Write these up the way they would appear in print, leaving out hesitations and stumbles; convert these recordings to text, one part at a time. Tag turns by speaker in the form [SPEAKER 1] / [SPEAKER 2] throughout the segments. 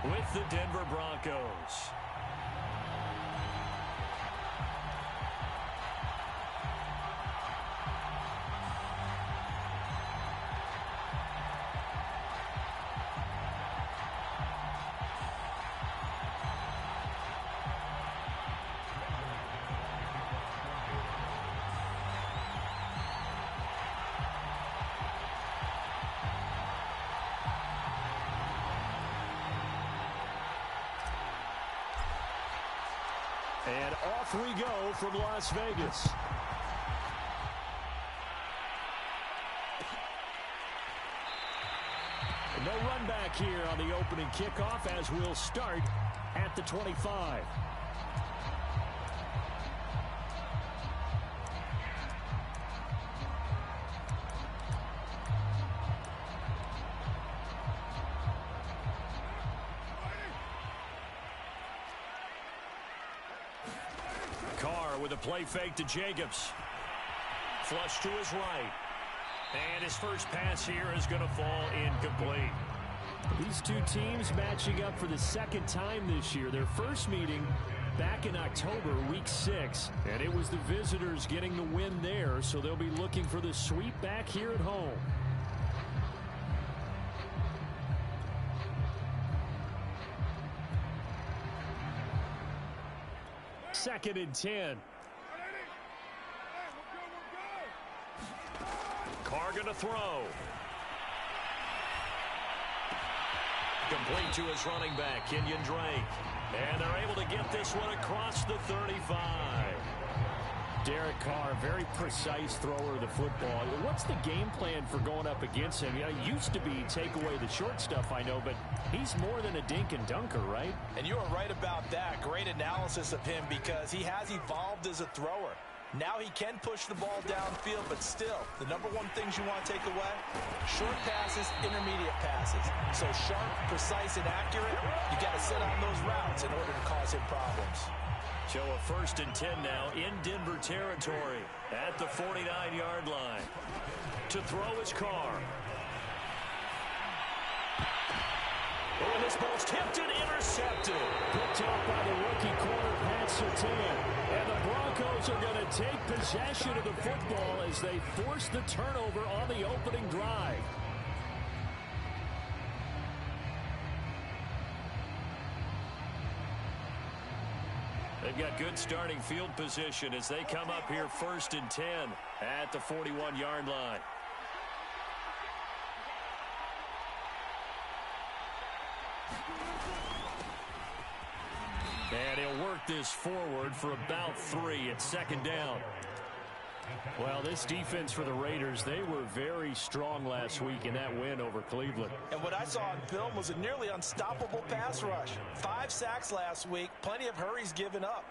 [SPEAKER 1] with the Denver Broncos. And off we go from Las Vegas. No run back here on the opening kickoff as we'll start at the 25. Carr with a play fake to Jacobs. Flush to his right. And his first pass here is going to fall incomplete. These two teams matching up for the second time this year. Their first meeting back in October, week 6. And it was the visitors getting the win there, so they'll be looking for the sweep back here at home. Second and 10. Carr going to throw. Complete to his running back, Kenyon Drake. And they're able to get this one across the 35. Derek Carr, very precise thrower of the football. What's the game plan for going up against him? It used to be take away the short stuff, I know, but he's more than a dink and dunker, right?
[SPEAKER 2] And you are right about that. Great analysis of him because he has evolved as a thrower. Now he can push the ball downfield, but still, the number one things you want to take away, short passes, intermediate passes. So sharp, precise, and accurate, you got to sit on those routes in order to cause him problems.
[SPEAKER 1] So a first and 10 now in Denver territory at the 49-yard line. To throw his Carr. Oh, and this ball's tipped and intercepted. Picked off by the rookie corner, Pat Surtain. And the Broncos are going to take possession of the football as they force the turnover on the opening drive. They've got good starting field position as they come up here first and 10 at the 41-yard line. And he'll work this forward for about 3 at second down. Well, this defense for the Raiders, they were very strong last week in that win over Cleveland.
[SPEAKER 2] And what I saw on film was a nearly unstoppable pass rush. 5 sacks last week, plenty of hurries given up.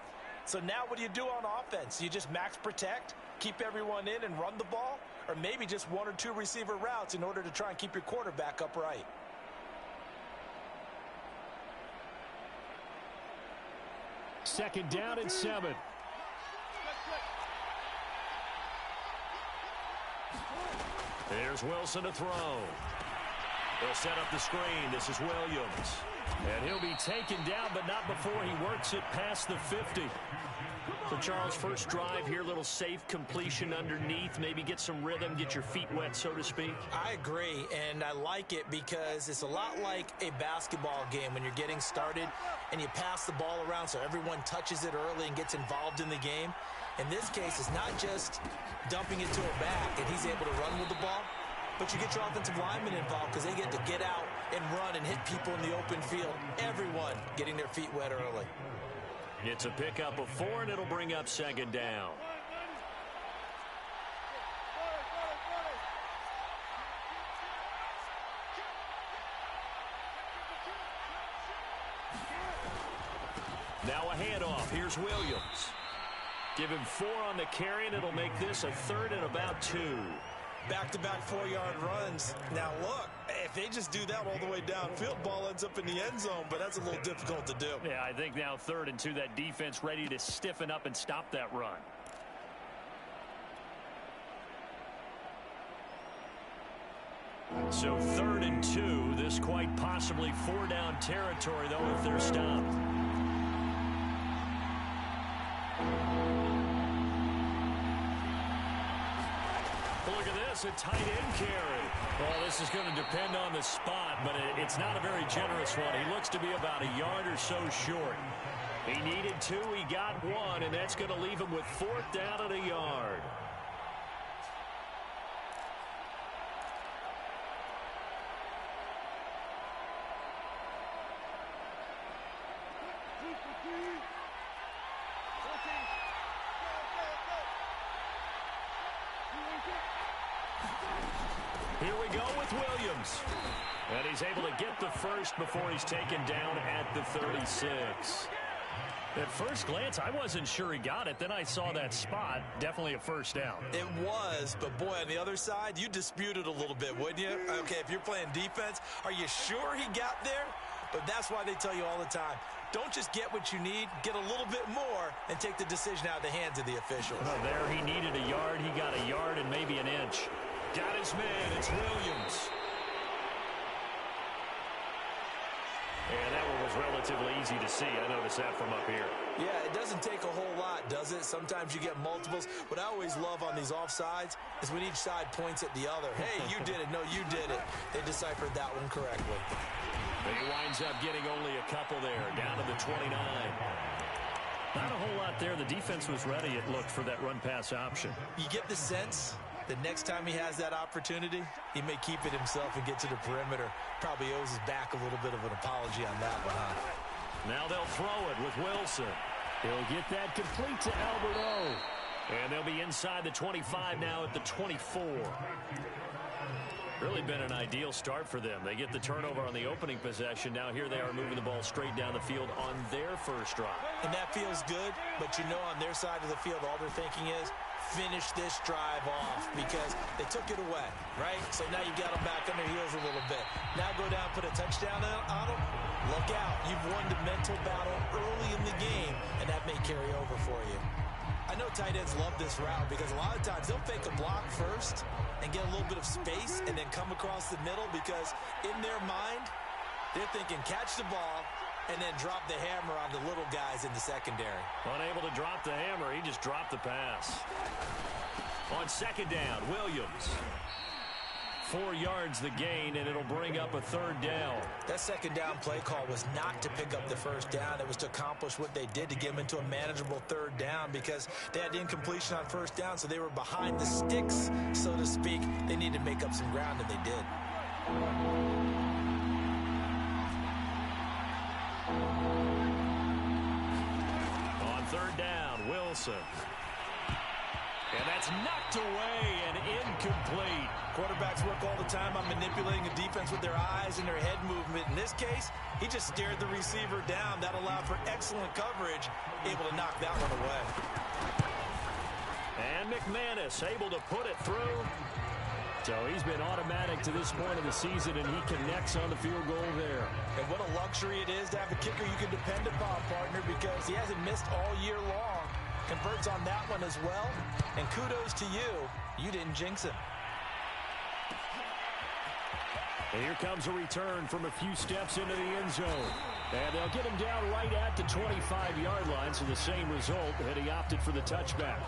[SPEAKER 2] So now what do you do on offense? You just max protect, keep everyone in and run the ball? Or maybe just 1 or 2 receiver routes in order to try and keep your quarterback upright?
[SPEAKER 1] Second down and 7. There's Wilson to throw. They'll set up the screen. This is Williams. And he'll be taken down, but not before he works it past the 50. So, Charles, first drive here, little safe completion underneath. Maybe get some rhythm, get your feet wet, so to speak.
[SPEAKER 2] I agree, and I like it because it's a lot like a basketball game when you're getting started and you pass the ball around so everyone touches it early and gets involved in the game. In this case, it's not just dumping it to a back and he's able to run with the ball, but you get your offensive linemen involved because they get to get out and run and hit people in the open field. Everyone getting their feet wet early.
[SPEAKER 1] It's a pickup of 4, and it'll bring up second down. Now a handoff. Here's Williams. Give him 4 on the carry, and it'll make this a 3rd and about 2.
[SPEAKER 2] Back-to-back 4-yard runs. Now, look, if they just do that all the way downfield, ball ends up in the end zone, but that's a little difficult to do.
[SPEAKER 1] Yeah, I think now 3rd and 2, that defense ready to stiffen up and stop that run. So 3rd and 2. This quite possibly 4-down territory, though, if they're stopped. Look at this, a tight end carry. Well, this is going to depend on the spot, but it's not a very generous one. He looks to be about a yard or so short. He needed 2, he got 1, and that's going to leave him with 4th down and a yard. Here we go with Williams. And he's able to get the first before he's taken down at the 36. At first glance, I wasn't sure he got it. Then I saw that spot. Definitely a first down.
[SPEAKER 2] It was, but boy, on the other side, you dispute it a little bit, wouldn't you? Okay, if you're playing defense, are you sure he got there? But that's why they tell you all the time, don't just get what you need, get a little bit more, and take the decision out of the hands of the officials.
[SPEAKER 1] Well, there he needed a yard. He got a yard and maybe an inch. Got his man. It's Williams. And that one was relatively easy to see. I noticed that from up here.
[SPEAKER 2] Yeah, it doesn't take a whole lot, does it? Sometimes you get multiples. What I always love on these offsides is when each side points at the other. Hey, you did it. No, you did it. They deciphered that one correctly.
[SPEAKER 1] But he winds up getting only a couple there, down to the 29. Not a whole lot there. The defense was ready, it looked, for that run-pass option.
[SPEAKER 2] You get the sense the next time he has that opportunity, he may keep it himself and get to the perimeter. Probably owes his back a little bit of an apology on that one, huh?
[SPEAKER 1] Now they'll throw it with Wilson. He'll get that complete to Albert O. And they'll be inside the 25 now at the 24. Really been an ideal start for them. They get the turnover on the opening possession. Now here they are moving the ball straight down the field on their first drive.
[SPEAKER 2] And that feels good, but you know on their side of the field, all they're thinking is, finish this drive off because they took it away, right? So now you got them back on their heels a little bit. Now go down, put a touchdown on them. Look out. You've won the mental battle early in the game, and that may carry over for you. I know tight ends love this route because a lot of times they'll fake a block first and get a little bit of space and then come across the middle because in their mind, they're thinking catch the ball and then drop the hammer on the little guys in the secondary.
[SPEAKER 1] Unable to drop the hammer, he just dropped the pass. On second down, Williams. 4 yards the gain, and it'll bring up a 3rd down.
[SPEAKER 2] That second down play call was not to pick up the first down. It was to accomplish what they did to get them into a manageable 3rd down because they had incompletion on first down, so they were behind the sticks, so to speak. They needed to make up some ground, and they did.
[SPEAKER 1] On 3rd down, Wilson. And that's knocked away and incomplete.
[SPEAKER 2] Quarterbacks work all the time on manipulating a defense with their eyes and their head movement. In this case, he just stared the receiver down. That allowed for excellent coverage, able to knock that one away.
[SPEAKER 1] And McManus able to put it through. So he's been automatic to this point of the season, and he connects on the field goal there.
[SPEAKER 2] And what a luxury it is to have a kicker you can depend upon, partner, because he hasn't missed all year long. Converts on that one as well. And kudos to you. You didn't jinx him.
[SPEAKER 1] And here comes a return from a few steps into the end zone. And they'll get him down right at the 25-yard line, so the same result, and he opted for the touchback.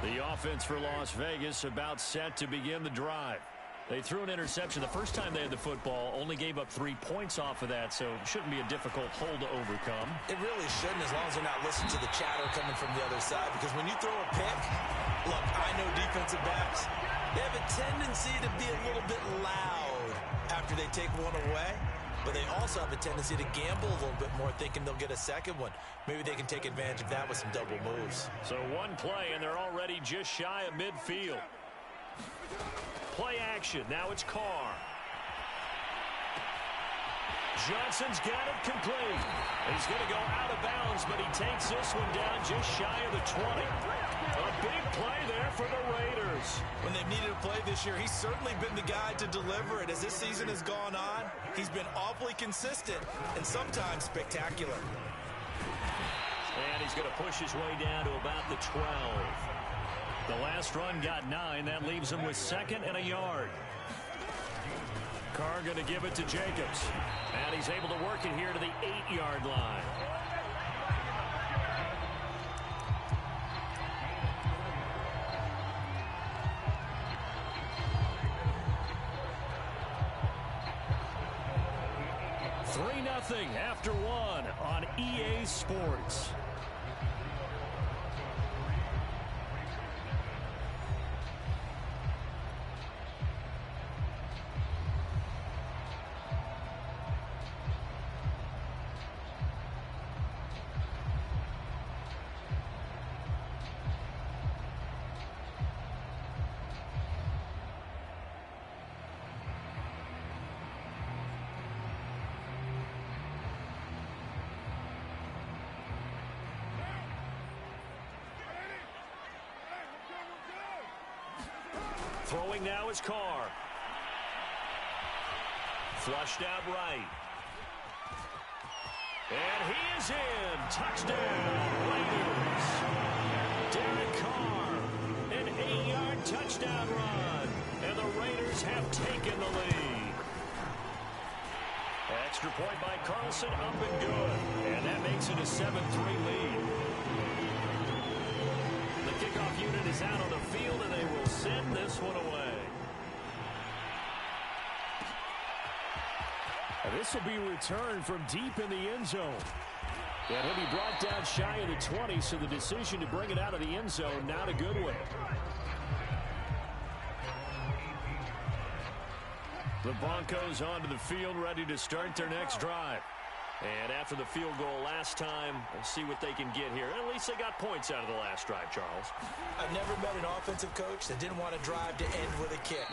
[SPEAKER 1] The offense for Las Vegas about set to begin the drive. They threw an interception the first time they had the football, only gave up 3 points off of that, so it shouldn't be a difficult hole to overcome.
[SPEAKER 2] It really shouldn't, as long as they're not listening to the chatter coming from the other side, because when you throw a pick, look, I know defensive backs, they have a tendency to be a little bit loud after they take one away, but they also have a tendency to gamble a little bit more, thinking they'll get a second one. Maybe they can take advantage of that with some double moves.
[SPEAKER 1] So one play, and they're already just shy of midfield. Play action. Now it's Carr. Johnson's got it complete. He's going to go out of bounds, but he takes this one down just shy of the 20. A big play there for the Raiders.
[SPEAKER 2] When they've needed a play this year, he's certainly been the guy to deliver it. As this season has gone on, he's been awfully consistent and sometimes spectacular.
[SPEAKER 1] he's going to push his way down to about the 12. The last run got 9. That leaves him with 2nd and a yard. Carr going to give it to Jacobs. And he's able to work it here to the 8-yard line. Nothing after 1 on EA Sports. Throwing now is Carr. Flushed out right. And he is in. Touchdown, Raiders. Derek Carr, an 8-yard touchdown run. And the Raiders have taken the lead. Extra point by Carlson, up and good. And that makes it a 7-3 lead. The kickoff unit is out on the field, and they will send this one away. And this will be returned from deep in the end zone. And he'll be brought down shy of the 20, so the decision to bring it out of the end zone, not a good one. The Broncos onto the field, ready to start their next drive. And after the field goal last time, we'll see what they can get here. At least they got points out of the last drive, Charles.
[SPEAKER 2] I've never met an offensive coach that didn't want to drive to end with a kick.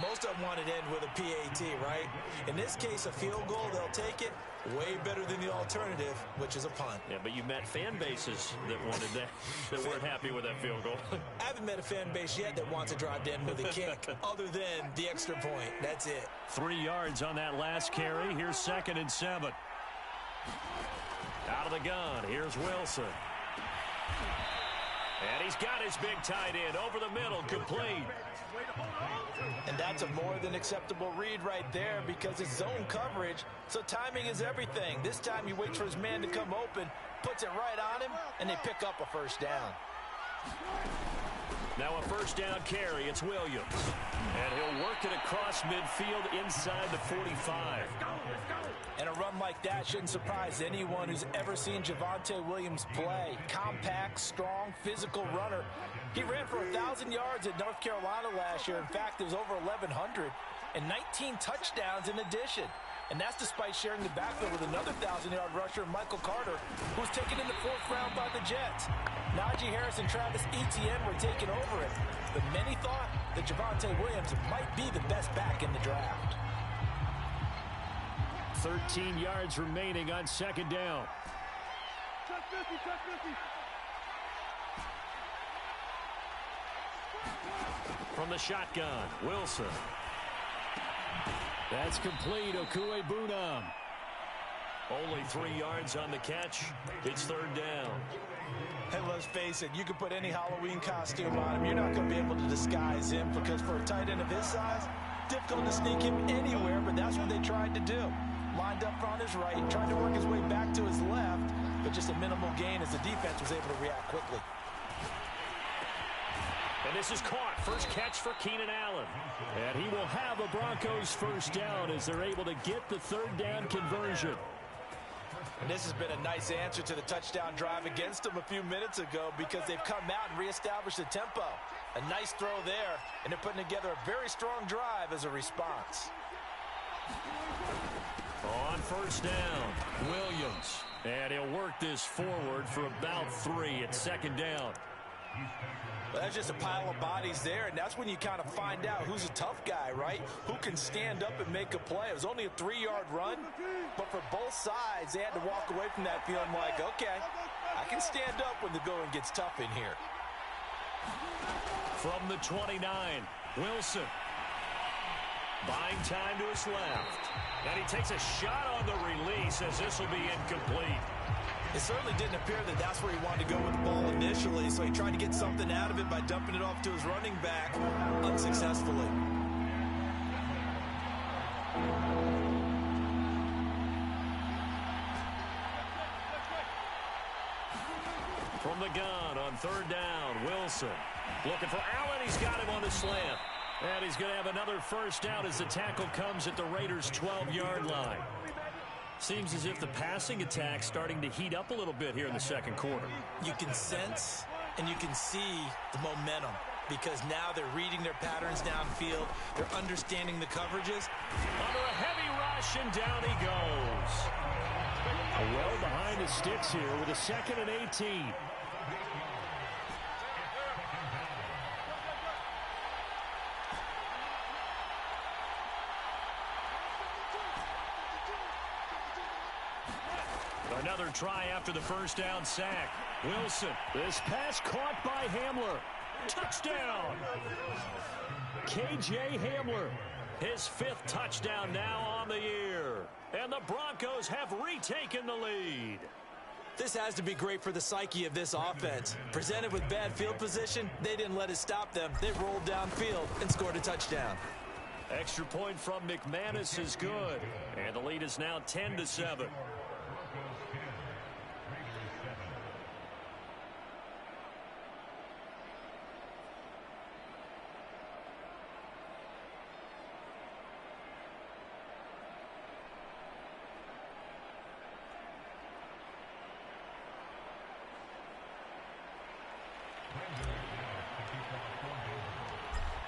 [SPEAKER 2] Most of them want to end with a PAT, right? In this case, a field goal, they'll take it. Way better than the alternative, which is a punt.
[SPEAKER 1] Yeah, but you've met fan bases that wanted that, that weren't happy with that field goal.
[SPEAKER 2] I haven't met a fan base yet that wants to drive to end with a kick, other than the extra point. That's it.
[SPEAKER 1] 3 yards on that last carry. Here's 2nd and 7. Out of the gun, here's Wilson. And he's got his big tight end over the middle, complete.
[SPEAKER 2] And that's a more than acceptable read right there because it's zone coverage, so timing is everything. This time he waits for his man to come open, puts it right on him, and they pick up a first down.
[SPEAKER 1] Now a first down carry, it's Williams. And he'll work it across midfield inside the 45.
[SPEAKER 2] And a run like that shouldn't surprise anyone who's ever seen Javonte Williams play. Compact, strong, physical runner. He ran for 1,000 yards at North Carolina last year. In fact, it was over 1,100 and 19 touchdowns in addition. And that's despite sharing the backfield with another 1,000-yard rusher, Michael Carter, who was taken in the 4th round by the Jets. Najee Harris and Travis Etienne were taking over it. But many thought that Javonte Williams might be the best back in the draft.
[SPEAKER 1] 13 yards remaining on 2nd down. From the shotgun, Wilson. That's complete. Okuegbunam. Only 3 yards on the catch. It's 3rd down.
[SPEAKER 2] Hey, let's face it, you can put any Halloween costume on him. You're not going to be able to disguise him because for a tight end of his size, difficult to sneak him anywhere, but that's what they tried to do. Lined up on his right, tried to work his way back to his left, but just a minimal gain as the defense was able to react quickly.
[SPEAKER 1] And this is caught. First catch for Keenan Allen. And he will have a Broncos first down as they're able to get the 3rd down conversion.
[SPEAKER 2] And this has been a nice answer to the touchdown drive against them a few minutes ago because they've come out and reestablished the tempo. A nice throw there, and they're putting together a very strong drive as a response.
[SPEAKER 1] On first down, Williams. And he'll work this forward for about 3 at 2nd down.
[SPEAKER 2] Well, that's just a pile of bodies there, and that's when you kind of find out who's a tough guy, right? Who can stand up and make a play. It was only a 3-yard run, but for both sides, they had to walk away from that feeling like, okay, I can stand up when the going gets tough in here.
[SPEAKER 1] From the 29, Wilson. Buying time to his left. And he takes a shot on the release as this will be incomplete.
[SPEAKER 2] It certainly didn't appear that that's where he wanted to go with the ball initially, so he tried to get something out of it by dumping it off to his running back unsuccessfully.
[SPEAKER 1] From the gun on third down, Wilson looking for Allen. He's got him on the slant. And he's going to have another first down as the tackle comes at the Raiders' 12-yard line. Seems as if the passing attack's starting to heat up a little bit here in the second quarter.
[SPEAKER 2] You can sense and you can see the momentum because now they're reading their patterns downfield. They're understanding the coverages.
[SPEAKER 1] Under a heavy rush, and down he goes. Well behind the sticks here with a 2nd and 18. Another try after the first down sack. Wilson, this pass caught by Hamler. Touchdown! KJ Hamler, his 5th touchdown now on the year. And the Broncos have retaken the lead.
[SPEAKER 2] This has to be great for the psyche of this offense. Presented with bad field position, they didn't let it stop them. They rolled downfield and scored a touchdown.
[SPEAKER 1] Extra point from McManus is good. And the lead is now 10-7.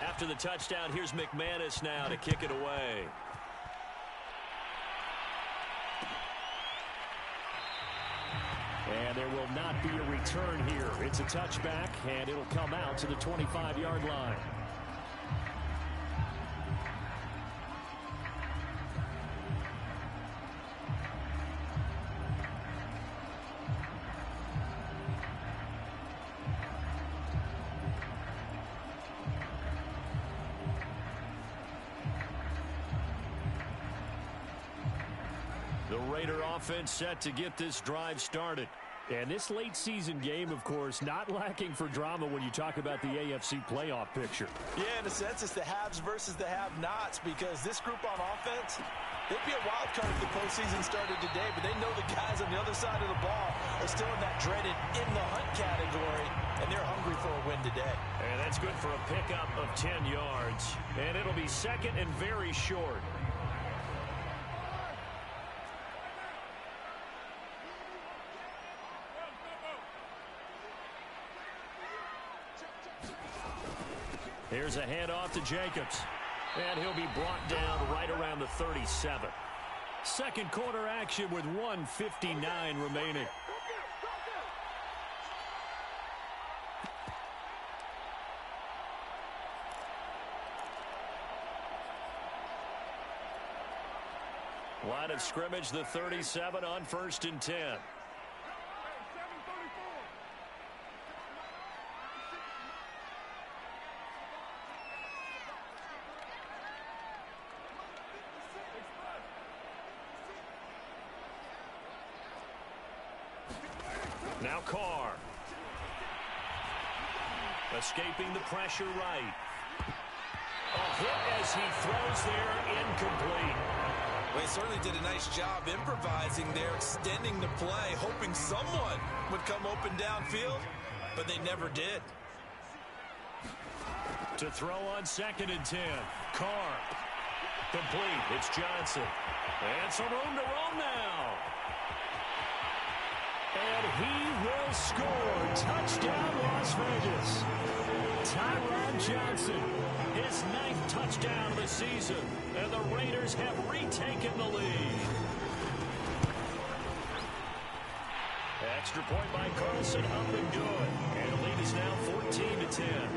[SPEAKER 1] After the touchdown, here's McManus now to kick it away. And there will not be a return here. It's a touchback, and it'll come out to the 25-yard line. Offense set to get this drive started. And this late season game, of course, not lacking for drama when you talk about the AFC playoff picture.
[SPEAKER 2] Yeah, in a sense, it's the haves versus the have-nots because this group on offense, they'd be a wild card if the postseason started today, but they know the guys on the other side of the ball are still in that dreaded in-the-hunt category, and they're hungry for a win today.
[SPEAKER 1] And that's good for a pickup of 10 yards. And it'll be 2nd and very short. Here's a handoff to Jacobs. And he'll be brought down right around the 37. Second quarter action with 1:59 remaining. Line of scrimmage, the 37 on 1st and 10. Now Carr. Escaping the pressure right. A hit as he throws there, incomplete.
[SPEAKER 2] Well, he certainly did a nice job improvising there, extending the play, hoping someone would come open downfield, but they never did.
[SPEAKER 1] To throw on 2nd and 10. Carr. Complete. It's Johnson. And some room to roam now. And he will score. Touchdown, Las Vegas. Tyron Johnson, his 9th touchdown of the season. And the Raiders have retaken the lead. Extra point by Carlson, up and good. And the lead is now 14-10.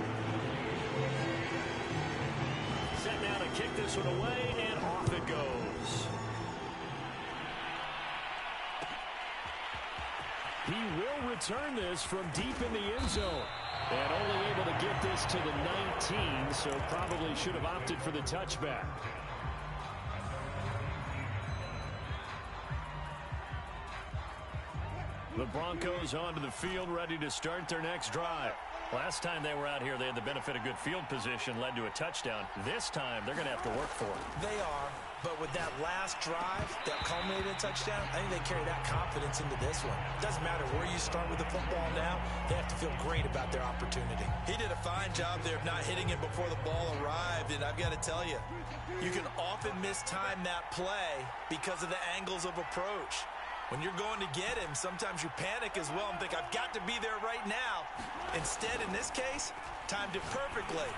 [SPEAKER 1] Set now to kick this one away, and off it goes. He will return this from deep in the end zone. And only able to get this to the 19, so probably should have opted for the touchback. The Broncos onto the field, ready to start their next drive. Last time they were out here, they had the benefit of good field position, led to a touchdown. This time, they're going to have to work for it.
[SPEAKER 2] They are, but with that last drive that culminated in a touchdown, I think they carry that confidence into this one. Doesn't matter where you start with the football now, they have to feel great about their opportunity. He did a fine job there of not hitting it before the ball arrived, and I've got to tell you, you can often mistime that play because of the angles of approach. When you're going to get him, sometimes you panic as well and think, I've got to be there right now. Instead, in this case, timed it perfectly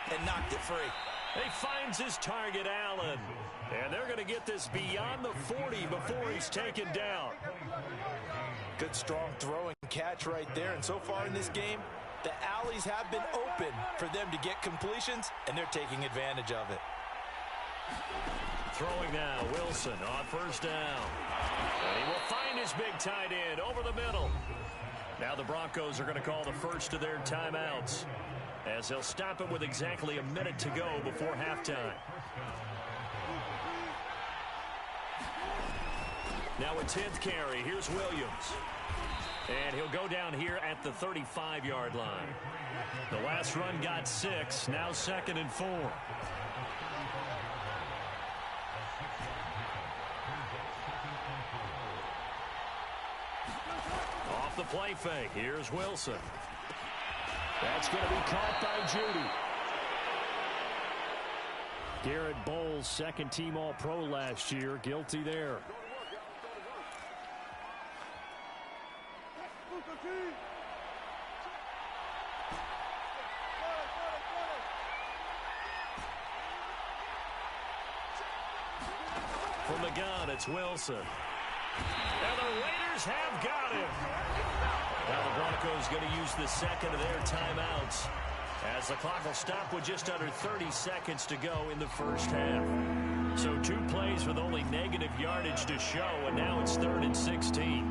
[SPEAKER 2] and knocked it free.
[SPEAKER 1] He finds his target, Allen. And they're going to get this beyond the 40 before he's taken down.
[SPEAKER 2] Good, strong throw and catch right there. And so far in this game, the alleys have been open for them to get completions, and they're taking advantage of it.
[SPEAKER 1] Throwing now, Wilson on first down. And he will find his big tight end over the middle. Now the Broncos are going to call the first of their timeouts, as they'll stop it with exactly a minute to go before halftime. Now a 10th carry. Here's Williams. And he'll go down here at the 35-yard line. The last run got 6. Now 2nd and 4. Off the play fake. Here's Wilson. That's going to be caught by Judy. Garrett Bowles, second-team All-Pro last year. Guilty there. From the gun, it's Wilson. And the Raiders have got him. Now the Broncos going to use the second of their timeouts, as the clock will stop with just under 30 seconds to go in the first half. So 2 plays with only negative yardage to show, and now it's 3rd and 16.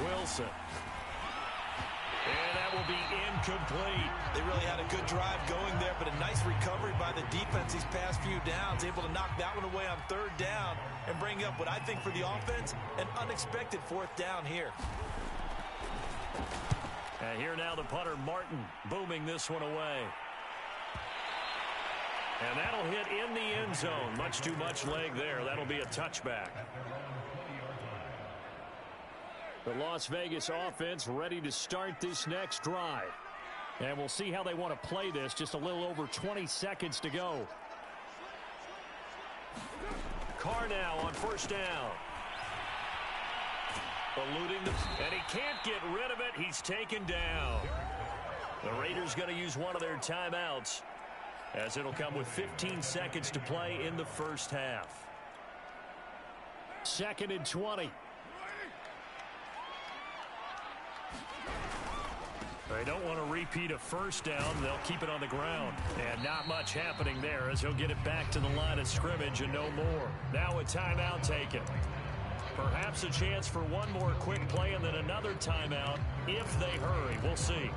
[SPEAKER 1] Wilson. And that will be incomplete.
[SPEAKER 2] They really had a good drive going there, but a nice recovery by the defense these past few downs, able to knock that one away on 3rd down and bring up what I think for the offense, an unexpected 4th down here.
[SPEAKER 1] And here now the punter, Martin, booming this one away. And that'll hit in the end zone. Much too much leg there. That'll be a touchback. The Las Vegas offense ready to start this next drive. And we'll see how they want to play this. Just a little over 20 seconds to go. Carr now on first down. Eluding and he can't get rid of it. He's taken down. The Raiders going to use one of their timeouts, as it'll come with 15 seconds to play in the first half. 2nd and 20. They don't want to repeat a first down. They'll keep it on the ground. And not much happening there, as he'll get it back to the line of scrimmage and no more. Now a timeout taken. Perhaps a chance for one more quick play and then another timeout if they hurry. We'll see.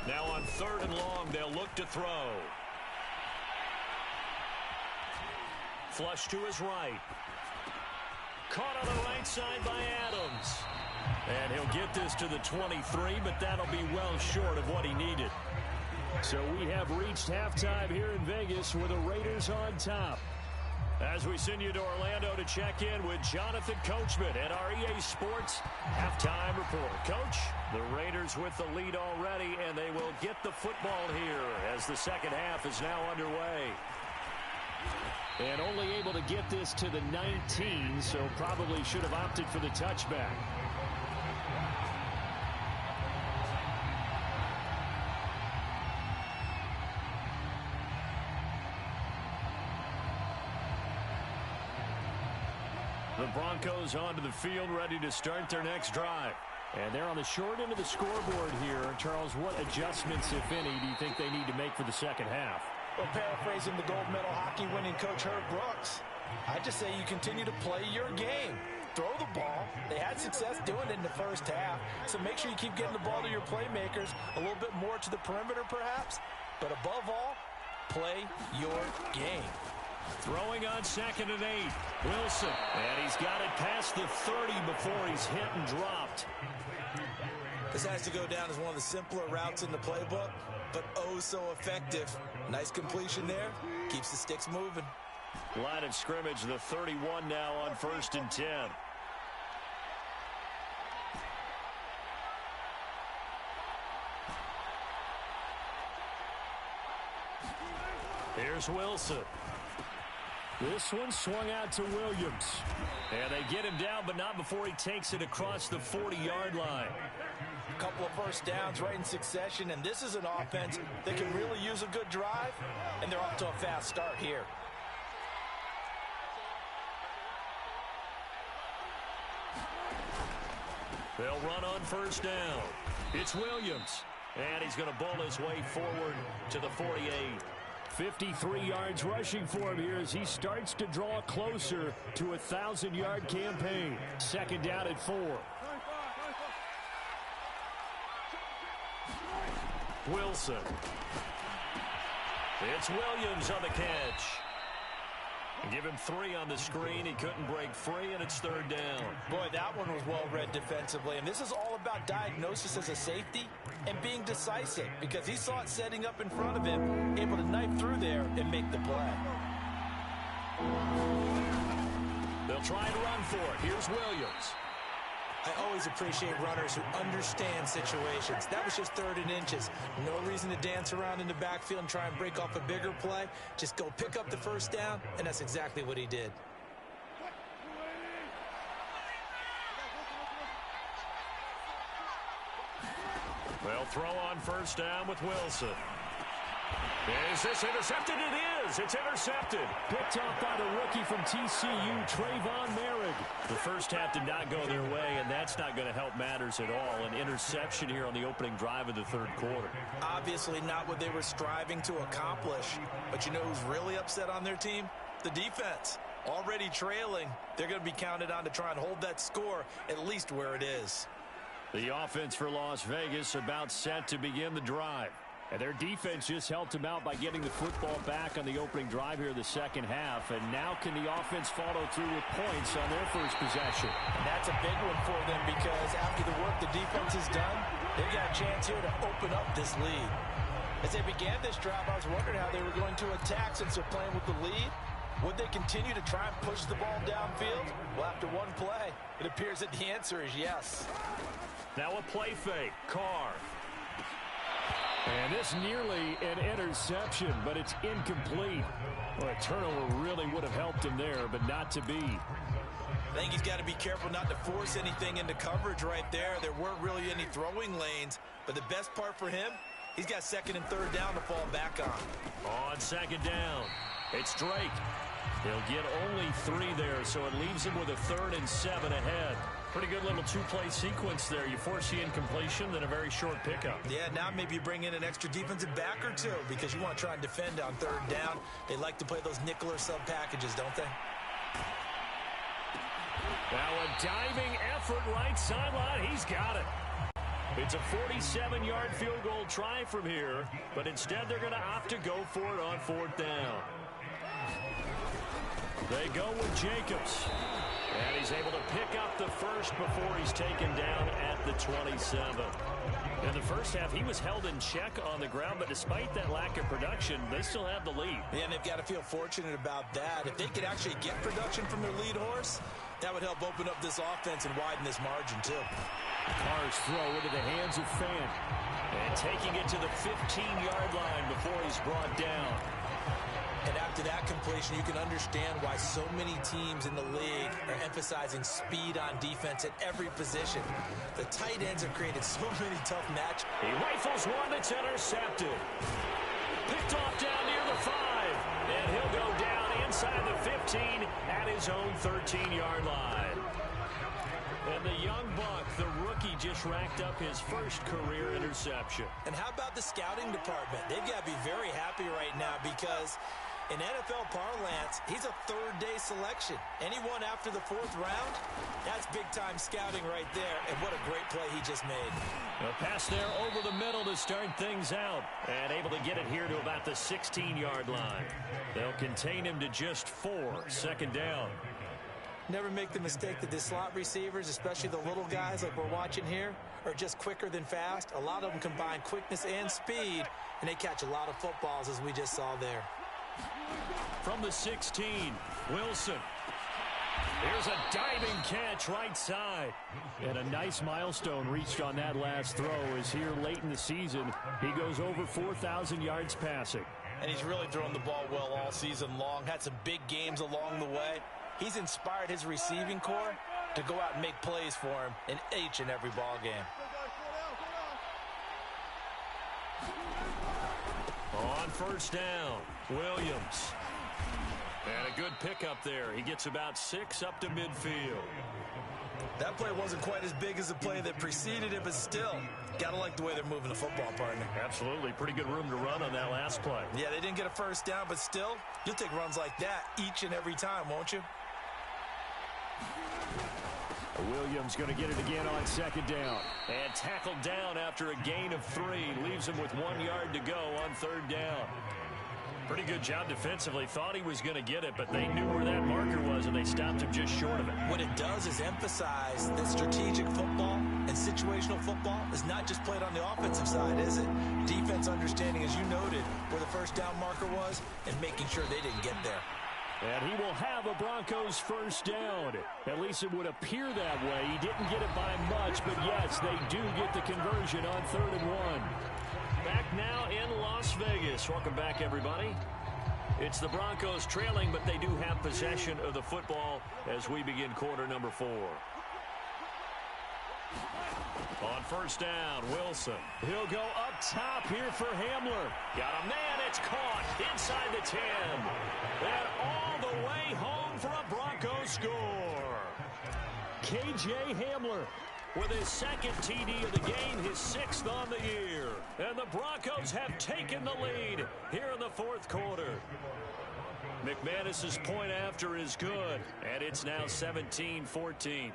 [SPEAKER 1] Now on 3rd and long, they'll look to throw. Flush to his right. Caught on the right side by Adams. And he'll get this to the 23, but that'll be well short of what he needed. So we have reached halftime here in Vegas with the Raiders on top. As we send you to Orlando to check in with Jonathan Coachman at our EA Sports Halftime Report. Coach, the Raiders with the lead already, and they will get the football here as the second half is now underway. And only able to get this to the 19, so probably should have opted for the touchback. The Broncos onto the field, ready to start their next drive. And they're on the short end of the scoreboard here. Charles, what adjustments, if any, do you think they need to make for the second half?
[SPEAKER 2] Well, paraphrasing the gold medal hockey winning coach Herb Brooks, I just say you continue to play your game. throw the ball. They had success doing it in the first half. So make sure you keep getting the ball to your playmakers, a little bit more to the perimeter perhaps. But above all, play your game.
[SPEAKER 1] Throwing on 2nd and 8. Wilson. And he's got it past the 30 before he's hit and dropped.
[SPEAKER 2] This has to go down as one of the simpler routes in the playbook, but oh so effective. Nice completion there. Keeps the sticks moving.
[SPEAKER 1] Line of scrimmage, the 31 now on 1st and 10. Here's Wilson. This one swung out to Williams. And they get him down, but not before he takes it across the 40-yard line.
[SPEAKER 2] A couple of first downs right in succession, and this is an offense that can really use a good drive, and they're off to a fast start here.
[SPEAKER 1] They'll run on 1st down. It's Williams, and he's going to bowl his way forward to the 48. 53 yards rushing for him here as he starts to draw closer to a 1,000-yard campaign. 2nd down at 4. Wilson. It's Williams on the catch. Give him 3 on the screen. He couldn't break free, and it's 3rd down.
[SPEAKER 2] Boy, that one was well read defensively. And this is all about diagnosis as a safety and being decisive, because he saw it setting up in front of him, able to knife through there and make the play.
[SPEAKER 1] They'll try and run for it. Here's Williams.
[SPEAKER 2] I always appreciate runners who understand situations. That was just 3rd and inches. No reason to dance around in the backfield and try and break off a bigger play. Just go pick up the first down, and that's exactly what he did.
[SPEAKER 1] They'll throw on 1st down with Wilson. Is this intercepted? It is. It's intercepted. Picked off by the rookie from TCU, Trayvon Merrick. The first half did not go their way, and that's not going to help matters at all. An interception here on the opening drive of the 3rd quarter.
[SPEAKER 2] Obviously not what they were striving to accomplish. But you know who's really upset on their team? The defense. Already trailing. They're going to be counted on to try and hold that score at least where it is.
[SPEAKER 1] The offense for Las Vegas about set to begin the drive. And their defense just helped them out by getting the football back on the opening drive here in the 2nd half. And now can the offense follow through with points on their first possession?
[SPEAKER 2] And that's a big one for them, because after the work the defense has done, they've got a chance here to open up this lead. As they began this drive, I was wondering how they were going to attack since they're playing with the lead. Would they continue to try and push the ball downfield? Well, after one play, it appears that the answer is yes.
[SPEAKER 1] Now a play fake. Carr. And this nearly an interception, but it's incomplete. Well, a turnover really would have helped him there, but not to be.
[SPEAKER 2] I think he's got to be careful not to force anything into coverage right there. There weren't really any throwing lanes, but the best part for him, he's got 2nd and 3rd down to fall back on.
[SPEAKER 1] On 2nd down, it's Drake. He'll get only 3 there, so it leaves him with a 3rd and 7 ahead. Pretty good little 2-play sequence there. You force the incompletion, then a very short pickup.
[SPEAKER 2] Yeah, now maybe you bring in an extra defensive back or 2 because you want to try and defend on 3rd down. They like to play those nickel or sub packages, don't they?
[SPEAKER 1] Now a diving effort right sideline. He's got it. It's a 47-yard field goal try from here, but instead they're going to opt to go for it on 4th down. They go with Jacobs. And he's able to pick up the first before he's taken down at the 27. In the first half, he was held in check on the ground, but despite that lack of production, they still have the lead.
[SPEAKER 2] Yeah, and they've got to feel fortunate about that. If they could actually get production from their lead horse, that would help open up this offense and widen this margin, too.
[SPEAKER 1] Carr's throw into the hands of Fant. And taking it to the 15-yard line before he's brought down.
[SPEAKER 2] And after that completion, you can understand why so many teams in the league are emphasizing speed on defense at every position. The tight ends have created so many tough matches.
[SPEAKER 1] He rifles one that's intercepted. Picked off down near the 5. And he'll go down inside the 15 at his own 13-yard line. And the young buck, the rookie, just racked up his first career interception.
[SPEAKER 2] And how about the scouting department? They've got to be very happy right now because In NFL parlance, he's a third-day selection. Anyone after the fourth round, that's big-time scouting right there, and what a great play he just made.
[SPEAKER 1] A pass there over the middle to start things out, and able to get it here to about the 16-yard line. They'll contain him to just 4, second down.
[SPEAKER 2] Never make the mistake that the slot receivers, especially the little guys like we're watching here, are just quicker than fast. A lot of them combine quickness and speed, and they catch a lot of footballs, as we just saw there.
[SPEAKER 1] From the 16, Wilson. Here's a diving catch right side. And a nice milestone reached on that last throw as here late in the season, he goes over 4,000 yards passing.
[SPEAKER 2] And he's really thrown the ball well all season long. Had some big games along the way. He's inspired his receiving corps to go out and make plays for him in each and every ball game.
[SPEAKER 1] On first down, Williams. And a good pickup there. He gets about 6 up to midfield.
[SPEAKER 2] That play wasn't quite as big as the play that preceded it, but still, gotta like the way they're moving the football, partner.
[SPEAKER 1] Absolutely. Pretty good room to run on that last play.
[SPEAKER 2] Yeah, they didn't get a first down, but still, you'll take runs like that each and every time, won't you?
[SPEAKER 1] Williams going to get it again on second down. And tackled down after a gain of 3. Leaves him with 1 yard to go on third down. Pretty good job defensively. Thought he was going to get it, but they knew where that marker was, and they stopped him just short of it.
[SPEAKER 2] What it does is emphasize that strategic football and situational football is not just played on the offensive side, is it? Defense understanding, as you noted, where the first down marker was and making sure they didn't get there.
[SPEAKER 1] And he will have a Broncos first down. At least it would appear that way. He didn't get it by much, but yes, they do get the conversion on 3rd and 1. Back now in Las Vegas. Welcome back, everybody. It's the Broncos trailing, but they do have possession of the football as we begin quarter number 4. On first down, Wilson. He'll go up top here for Hamler. Got a man, it's caught inside the 10. And all the way home for a Broncos score. KJ Hamler with his second TD of the game, his 6th on the year. And the Broncos have taken the lead here in the 4th quarter. McManus's point after is good, and it's now 17-14.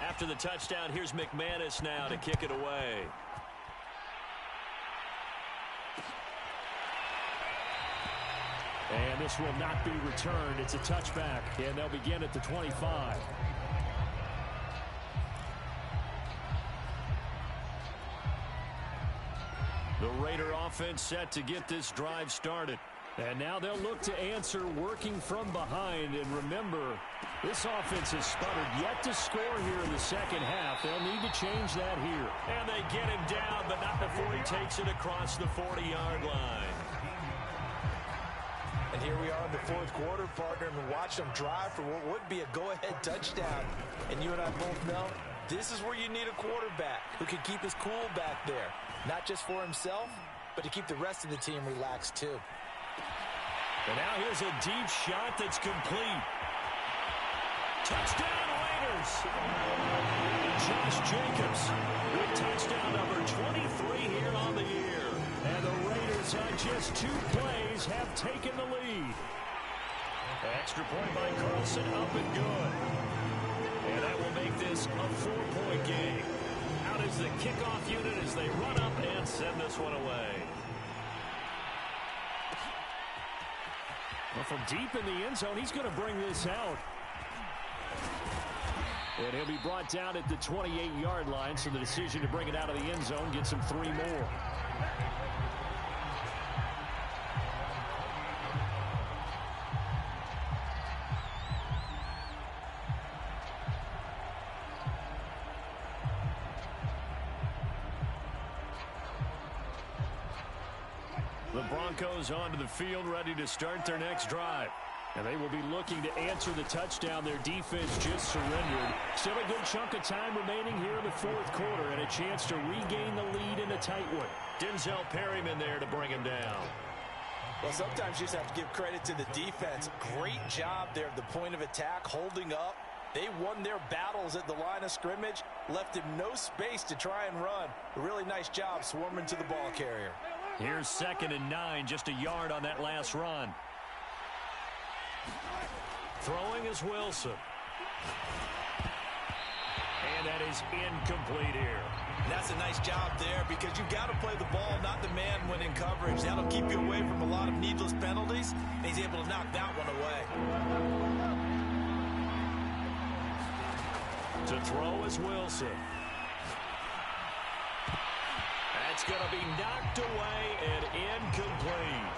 [SPEAKER 1] After the touchdown, here's McManus now to kick it away. And this will not be returned. It's a touchback, and they'll begin at the 25. The Raider offense set to get this drive started. And now they'll look to answer working from behind. And remember, this offense has sputtered yet to score here in the second half. They'll need to change that here. And they get him down, but not before he takes it across the 40-yard line.
[SPEAKER 2] And here we are in the 4th quarter, partner, and watch them drive for what would be a go-ahead touchdown. And you and I both know this is where you need a quarterback who can keep his cool back there. Not just for himself, but to keep the rest of the team relaxed too.
[SPEAKER 1] And now here's a deep shot that's complete. Touchdown, Raiders! Josh Jacobs with touchdown number 23 here on the year. And the Raiders on just 2 plays have taken the lead. Extra point by Carlson, up and good. And that will make this a 4-point game. Out is the kickoff unit as they run up and send this one away. Well, from deep in the end zone, he's going to bring this out. And he'll be brought down at the 28-yard line, so the decision to bring it out of the end zone gets him 3 more. The Broncos onto the field, ready to start their next drive. And they will be looking to answer the touchdown their defense just surrendered. Still a good chunk of time remaining here in the 4th quarter and a chance to regain the lead in a tight one. Denzel Perryman there to bring him down.
[SPEAKER 2] Well, sometimes you just have to give credit to the defense. Great job there at the point of attack, holding up They won their battles at the line of scrimmage, left him no space to try and run. A really nice job swarming to the ball carrier.
[SPEAKER 1] Here's 2nd and 9, just a yard on that last run. Throwing is Wilson. And that is incomplete here.
[SPEAKER 2] That's a nice job there because you've got to play the ball, not the man when in coverage. That'll keep you away from a lot of needless penalties, and he's able to knock that one away.
[SPEAKER 1] To throw is Wilson. That's going to be knocked away and incomplete.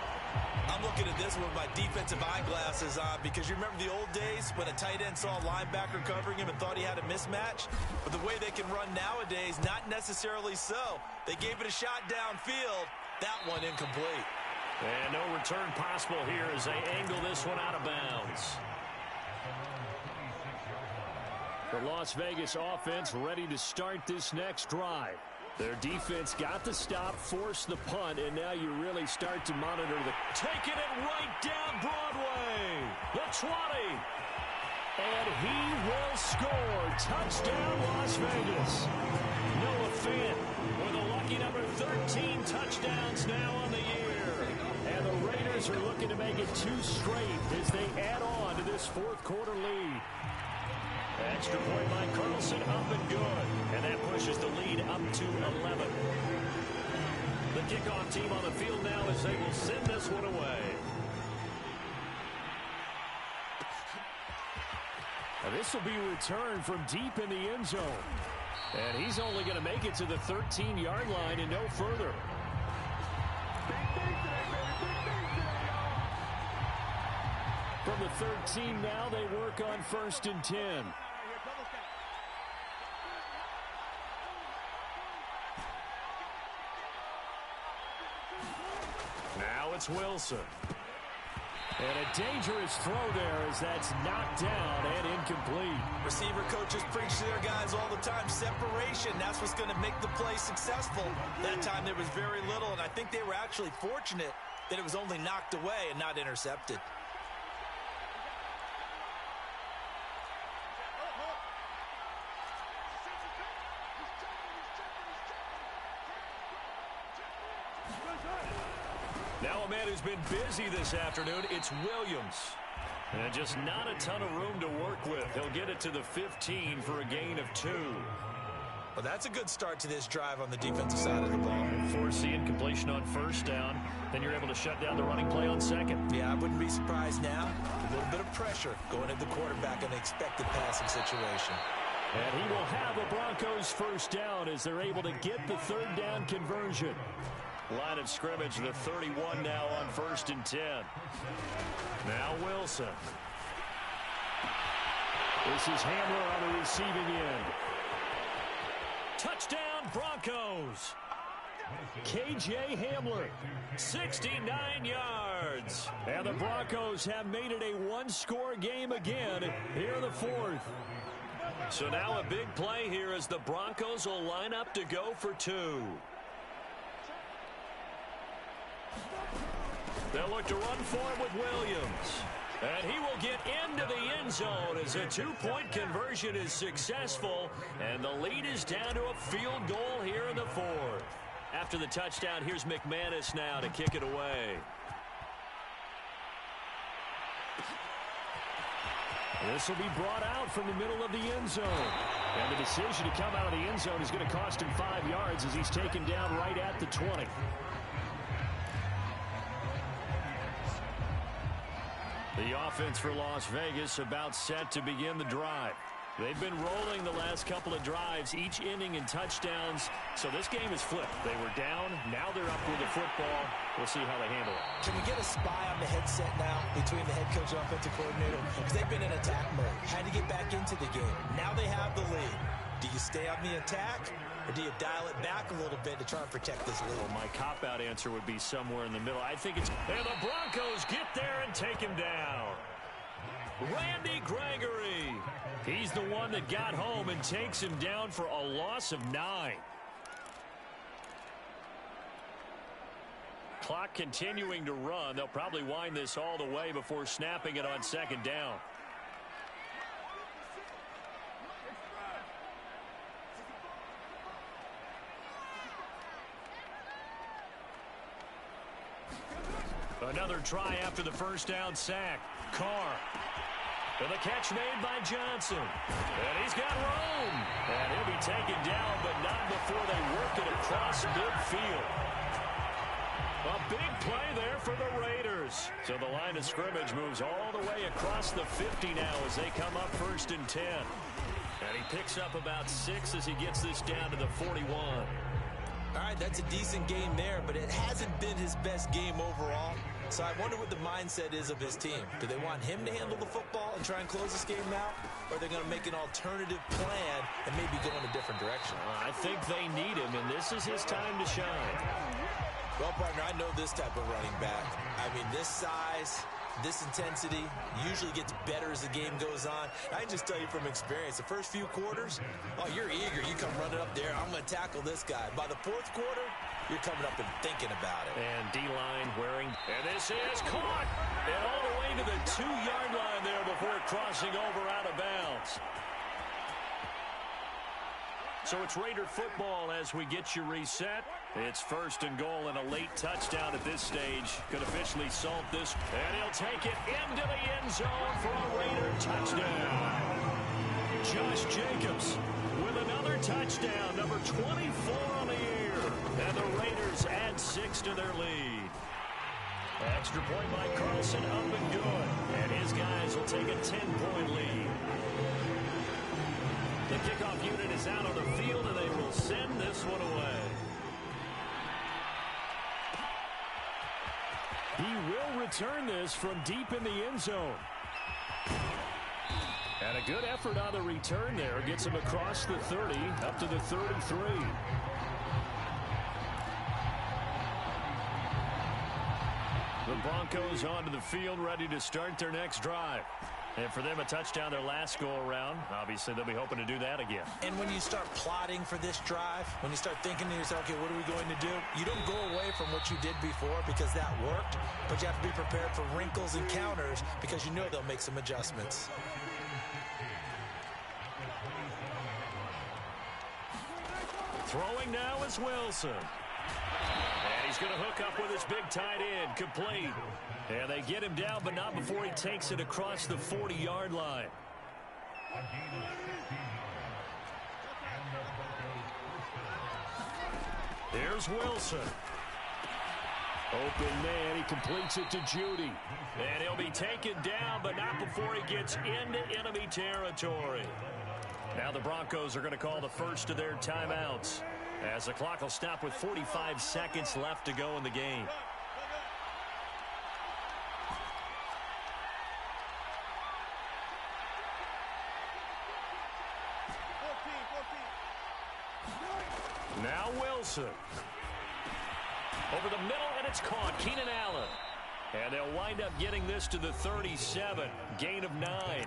[SPEAKER 2] I'm looking at this with my defensive eyeglasses on because you remember the old days when a tight end saw a linebacker covering him and thought he had a mismatch? But the way they can run nowadays, not necessarily so. They gave it a shot downfield. That one incomplete.
[SPEAKER 1] And no return possible here as they angle this one out of bounds. The Las Vegas offense ready to start this next drive. Their defense got the stop, forced the punt, and now you really start to monitor the... Taking it right down Broadway. The 20. And he will score. Touchdown, Las Vegas. Noah Fant with a lucky number 13 touchdowns now on the year. And the Raiders are looking to make it 2 straight as they add on to this fourth quarter lead. Extra point by Carlson, up and good. And that pushes the lead up to 11. The kickoff team on the field now as they will send this one away. Now this will be returned from deep in the end zone. And he's only going to make it to the 13-yard line and no further. From the 13 now, they work on 1st and 10. Now it's Wilson. And a dangerous throw there as that's knocked down and incomplete.
[SPEAKER 2] Receiver coaches preach to their guys all the time. Separation, that's what's going to make the play successful. That time there was very little, and I think they were actually fortunate that it was only knocked away and not intercepted.
[SPEAKER 1] Now a man who's been busy this afternoon, it's Williams. And just not a ton of room to work with. He'll get it to the 15 for a gain of 2.
[SPEAKER 2] Well, that's a good start to this drive on the defensive side of the ball.
[SPEAKER 1] Force the incompletion on 1st down. Then you're able to shut down the running play on 2nd.
[SPEAKER 2] Yeah, I wouldn't be surprised now. A little bit of pressure going at the quarterback in an expected passing situation.
[SPEAKER 1] And he will have the Broncos 1st down as they're able to get the 3rd down conversion. Line of scrimmage, the 31 now on 1st and 10. Now Wilson. This is Hamler on the receiving end. Touchdown Broncos. KJ Hamler, 69 yards. And the Broncos have made it a one-score game again here in the 4th. So now a big play here as the Broncos will line up to go for 2. They'll look to run for it with Williams. And he will get into the end zone as a 2-point conversion is successful. And the lead is down to a field goal here in the 4th. After the touchdown, here's McManus now to kick it away. This will be brought out from the middle of the end zone. And the decision to come out of the end zone is going to cost him 5 yards as he's taken down right at the 20. The offense for Las Vegas about set to begin the drive. They've been rolling the last couple of drives, each ending in touchdowns. So this game is flipped. They were down. Now they're up with the football. We'll see how they handle it.
[SPEAKER 2] Can we get a spy on the headset now between the head coach and offensive coordinator? Because they've been in attack mode. Had to get back into the game. Now they have the lead. Do you stay on the attack, or do you dial it back a little bit to try and protect this lead?
[SPEAKER 1] Well, my cop-out answer would be somewhere in the middle. I think it's... And the Broncos get there and take him down. Randy Gregory. He's the one that got home and takes him down for a loss of 9. Clock continuing to run. They'll probably wind this all the way before snapping it on 2nd down. Another try after the first down sack. Carr. And the catch made by Johnson. And he's got room. And he'll be taken down, but not before they work it across midfield. A big play there for the Raiders. So the line of scrimmage moves all the way across the 50 now as they come up 1st and 10. And he picks up about 6 as he gets this down to the 41.
[SPEAKER 2] All right, that's a decent game there, but it hasn't been his best game overall. So I wonder what the mindset is of his team. Do they want him to handle the football and try and close this game out? Or are they going to make an alternative plan and maybe go in a different direction?
[SPEAKER 1] I think they need him, and this is his time to shine.
[SPEAKER 2] Well, partner, I know this type of running back. I mean, this size, this intensity usually gets better as the game goes on. I can just tell you from experience, the first few quarters, oh, you're eager. You come running up there. I'm going to tackle this guy. By the 4th quarter, you're coming up and thinking about it.
[SPEAKER 1] And D-line wearing. And this is caught. And all the way to the 2-yard line there before crossing over out of bounds. So it's Raider football as we get you reset. It's 1st and goal, and a late touchdown at this stage could officially solve this. And he'll take it into the end zone for a Raider touchdown. Josh Jacobs with another touchdown, number 24 on the year. And the Raiders add 6 to their lead. Extra point by Carlson, up and good. And his guys will take a 10-point lead. The kickoff unit is out on the field, and they will send this one away. He will return this from deep in the end zone. And a good effort on the return there. Gets him across the 30, up to the 33. The Broncos onto the field, ready to start their next drive. And for them, a touchdown their last go-around. Obviously, they'll be hoping to do that again.
[SPEAKER 2] And when you start plotting for this drive, when you start thinking to yourself, okay, what are we going to do? You don't go away from what you did before because that worked, but you have to be prepared for wrinkles and counters because you know they'll make some adjustments.
[SPEAKER 1] Throwing now is Wilson. And he's going to hook up with his big tight end, complete. And they get him down, but not before he takes it across the 40-yard line. Here's Wilson. Open man, he completes it to Judy. And he'll be taken down, but not before he gets into enemy territory. Now the Broncos are going to call the first of their timeouts, as the clock will stop with 45 seconds left to go in the game. Now Wilson. Over the middle, and it's caught. Keenan Allen. And they'll wind up getting this to the 37. Gain of 9.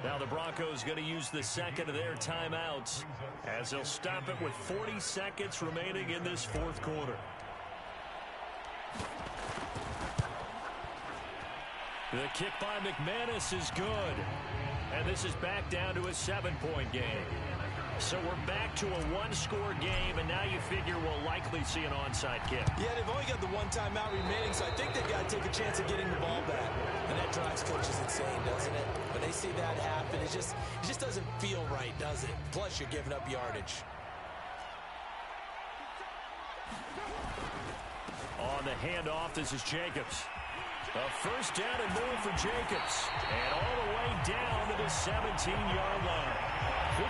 [SPEAKER 1] Now the Broncos going to use the second of their timeouts, as they'll stop it with 40 seconds remaining in this 4th quarter. The kick by McManus is good. And this is back down to a 7-point game. So we're back to a 1-score game, and now you figure we'll likely see an onside kick.
[SPEAKER 2] Yeah, they've only got the 1 timeout remaining, so I think they've got to take a chance of getting the ball back. And that drives coaches insane, doesn't it? When they see that happen, it just doesn't feel right, does it? Plus, you're giving up yardage.
[SPEAKER 1] On the handoff, this is Jacobs. A first down and more for Jacobs. And all the way down to the 17-yard line.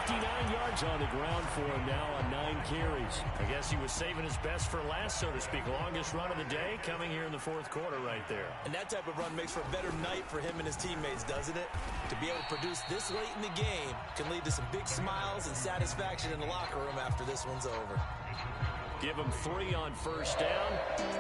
[SPEAKER 1] 59 yards on the ground for him now on 9 carries. I guess he was saving his best for last, so to speak. Longest run of the day coming here in the 4th quarter right there.
[SPEAKER 2] And that type of run makes for a better night for him and his teammates, doesn't it? To be able to produce this late in the game can lead to some big smiles and satisfaction in the locker room after this one's over.
[SPEAKER 1] Give him 3 on first down.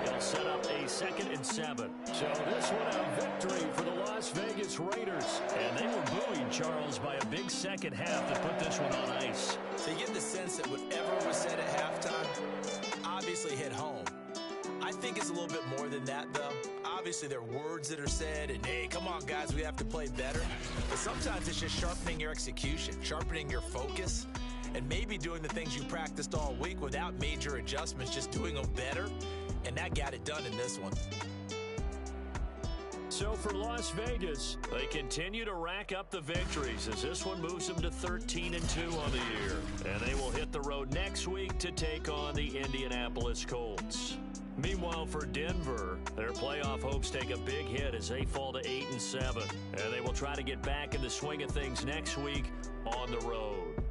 [SPEAKER 1] It'll set up a 2nd and 7. So this one a victory for the Las Vegas Raiders. And they were buoyed, Charles, by a big second half that put this one on ice.
[SPEAKER 2] So you get the sense that whatever was said at halftime obviously hit home. I think it's a little bit more than that, though. Obviously, there are words that are said, and, hey, come on, guys, we have to play better. But sometimes it's just sharpening your execution, sharpening your focus, and maybe doing the things you practiced all week without major adjustments, just doing them better. And that got it done in this one.
[SPEAKER 1] So for Las Vegas, they continue to rack up the victories as this one moves them to 13-2 on the year. And they will hit the road next week to take on the Indianapolis Colts. Meanwhile, for Denver, their playoff hopes take a big hit as they fall to 8-7. And they will try to get back in the swing of things next week on the road.